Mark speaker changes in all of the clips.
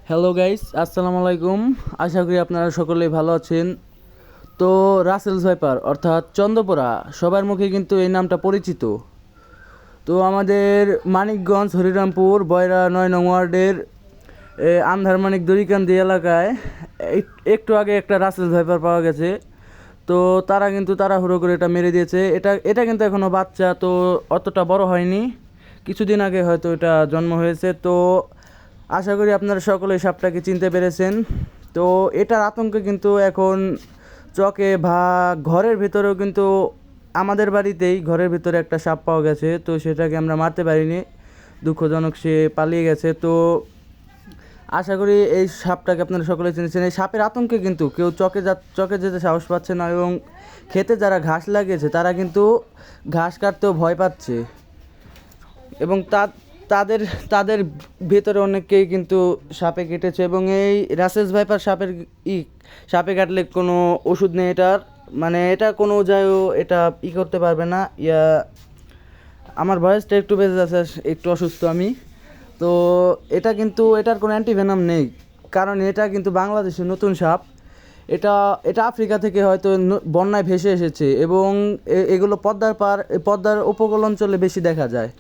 Speaker 1: Hello guys, আসসালামু আলাইকুম। আশা করি আপনারা সকলেই ভালো আছেন। তো রাসেলস ভাইপার অর্থাৎ চন্দ্রপোড়া সবার মুখে কিন্তু এই নামটা পরিচিত। তো আমাদের মানিকগঞ্জ হরিরামপুর বয়রা ৯ নং ওয়ার্ডের আন্ধারমানিক দড়িকান্দি এলাকায় একটু আগে একটা রাসেলস ভাইপার পাওয়া গেছে। তো তারা কিন্তু তাড়াহুড়ো করে এটা মেরে দিয়েছে। এটা কিন্তু এখনও বাচ্চা, তো অতটা বড় হয়নি, কিছুদিন আগে হয়তো এটা জন্ম হয়েছে। তো আশা করি আপনারা সকলে সাপটাকে চিনতে পেরেছেন। তো এটার আতঙ্কে কিন্তু এখন চকে বা ঘরের ভিতরেও কিন্তু আমাদের বাড়িতেই ঘরের ভিতরে একটা সাপ পাওয়া গেছে। তো সেটাকে আমরা মারতে পারিনি, দুঃখজনক সে পালিয়ে গেছে। তো আশা করি এই সাপটাকে আপনারা সকলে চিনেছেন। এই সাপের আতঙ্কে কিন্তু কেউ চকে যেতে সাহস পাচ্ছে না, এবং খেতে যারা ঘাস লাগিয়েছে তারা কিন্তু ঘাস কাটতেও ভয় পাচ্ছে, এবং তাদের তাদের ভেতরে অনেকেই কিন্তু সাপে কেটেছে। এবং এই রাসেলস ভাইপার সাপে কাটলে কোনো ওষুধ নেই এটার, মানে এটা কোনো যায়ও এটা করতে পারবে না। আমার ভয়েসটা একটু বেঁচে যাচ্ছে, একটু অসুস্থ আমি। তো এটার কোনো অ্যান্টিভেনাম নেই, কারণ এটা কিন্তু বাংলাদেশের নতুন সাপ। এটা আফ্রিকা থেকে হয়তো বন্যায় ভেসে এসেছে, এবং এগুলো পদ্মার উপকূল অঞ্চলে বেশি দেখা যায়।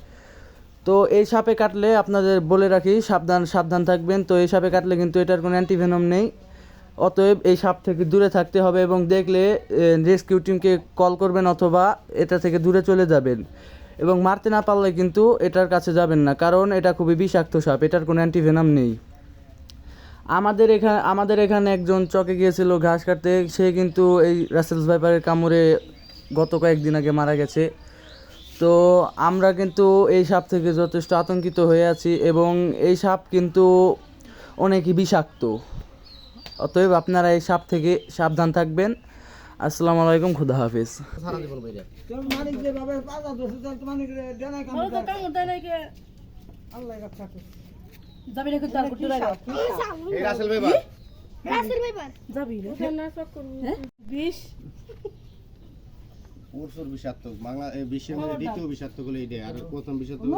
Speaker 1: তো এই সাপে কাটলে আপনাদের বলে রাখি, সাবধান থাকবেন। তো এই সাপে কাটলে কিন্তু এটার কোনো অ্যান্টিভেনম নেই, অতএব এই সাপ থেকে দূরে থাকতে হবে, এবং দেখলে রেস্কিউ টিমকে কল করবেন অথবা এটা থেকে দূরে চলে যাবেন। এবং মারতে না পারলে কিন্তু এটার কাছে যাবেন না, কারণ এটা খুবই বিষাক্ত সাপ, এটার কোনো অ্যান্টিভেনম নেই। আমাদের এখানে একজন চকে গিয়েছিল ঘাস কাটতে, সে কিন্তু এই রাসেলস ভাইপারের কামড়ে গত কয়েকদিন আগে মারা গেছে। তো আমরা কিন্তু এই সাপ থেকে যথেষ্ট আতঙ্কিত হয়ে আছি, এবং এই সাপ কিন্তু অনেকই বিষাক্ত। অতএব আপনারা এই সাপ থেকে সাবধান থাকবেন। আসসালামু আলাইকুম, খুদা হাফিজ।
Speaker 2: প্রচুর বিষাক্ত, বাংলা বিশ্বের মধ্যে দ্বিতীয় বিষাক্ত গুলো এটা, আর প্রথম বিষাক্ত গুলো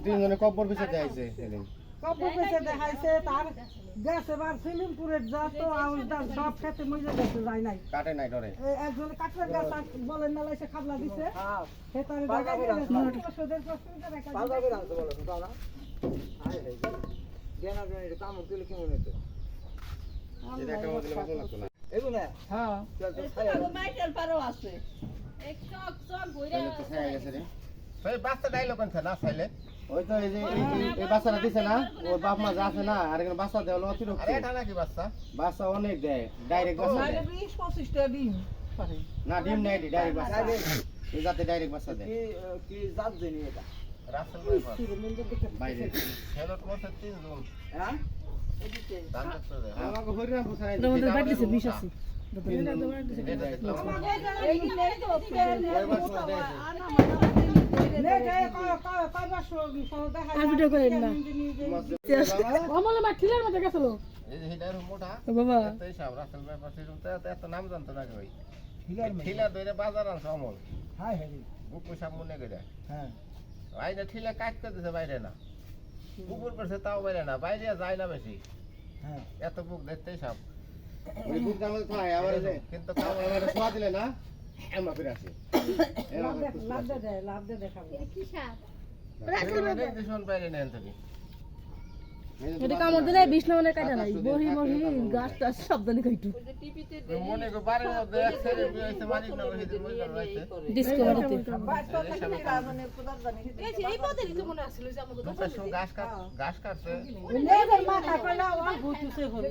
Speaker 2: তিনজনে কব্বর পিছাতে আইছে সেদিন।
Speaker 3: দেখাইছে তার গেছে বার সিলিমপুরের যত আউশদার সব খেতে মজা গেছে যায় নাই,
Speaker 2: কাটে নাই ডরে
Speaker 3: একজন কাটলে গাছ বলেন না লাইছে খাবলা দিছে সে তার জায়গা ওষুধের প্রশ্নটা রেখা পালবা করে আনতে বলো তো না আয় হে দেনা দেনা এটা কাম দিলে কি মনে হতো
Speaker 2: এটা কাম দিলে ভালো লাগতো না
Speaker 3: এগুলা হ্যাঁ
Speaker 4: তো মাইকেল পারো আছে এক চক চক বইরা
Speaker 2: গেছে রে ভাই বাচ্চা ডাইলগ কোন না চাইলে ওই তো এই যে এই বাচ্চাটা দিছে না, ওর বাপ মা যা আছে না, আর এখানে বাচ্চা দেওয়া অতিরিক্ত। আরে এটা নাকি বাচ্চা অনেক দেয়, ডাইরেক্ট বাচ্চা দেয়
Speaker 3: 20-25টা ডিম পারে
Speaker 2: না, ডিম নাই, ডাইরেক্ট বাচ্চা এই জাতে ডাইরেক্ট বাচ্চা দেয়।
Speaker 3: কি জাত জানি এটা
Speaker 2: রাসেল বাইরে হেলো কোর্সে 3 জন
Speaker 3: হ্যাঁ
Speaker 2: এদিকে দাম করতে দেয় আমাকে হরিরামপুর থানায়
Speaker 4: আমাদের বাড়িতে বিষ আছে
Speaker 2: ঠিলা কাটতে দিছে বাইরে না, পুকুর করছে তাও বাইরে না, বাইরে যায় না বেশি। এত বুক দেখতেই সাপ কিন্তু ছোঁয়া দিলে না এমা ফিরে আসে বাইরে নেন তুমি
Speaker 4: এটা কামড় দিলে বিষ না মনে কাটা নাই বহি বহি গাছ টাছ সব জানি কাইটু
Speaker 2: মনে কো বাড়ির মধ্যে এক সাইডে বিয়েতে মানিক না হইছে মই রইছে
Speaker 4: ডিসকভারিতে
Speaker 3: এই পদেরই তো মনে আসছিল যে আমাদের
Speaker 2: ঘাস কাটছে
Speaker 3: মাথা কলা ও ভূতুছে হল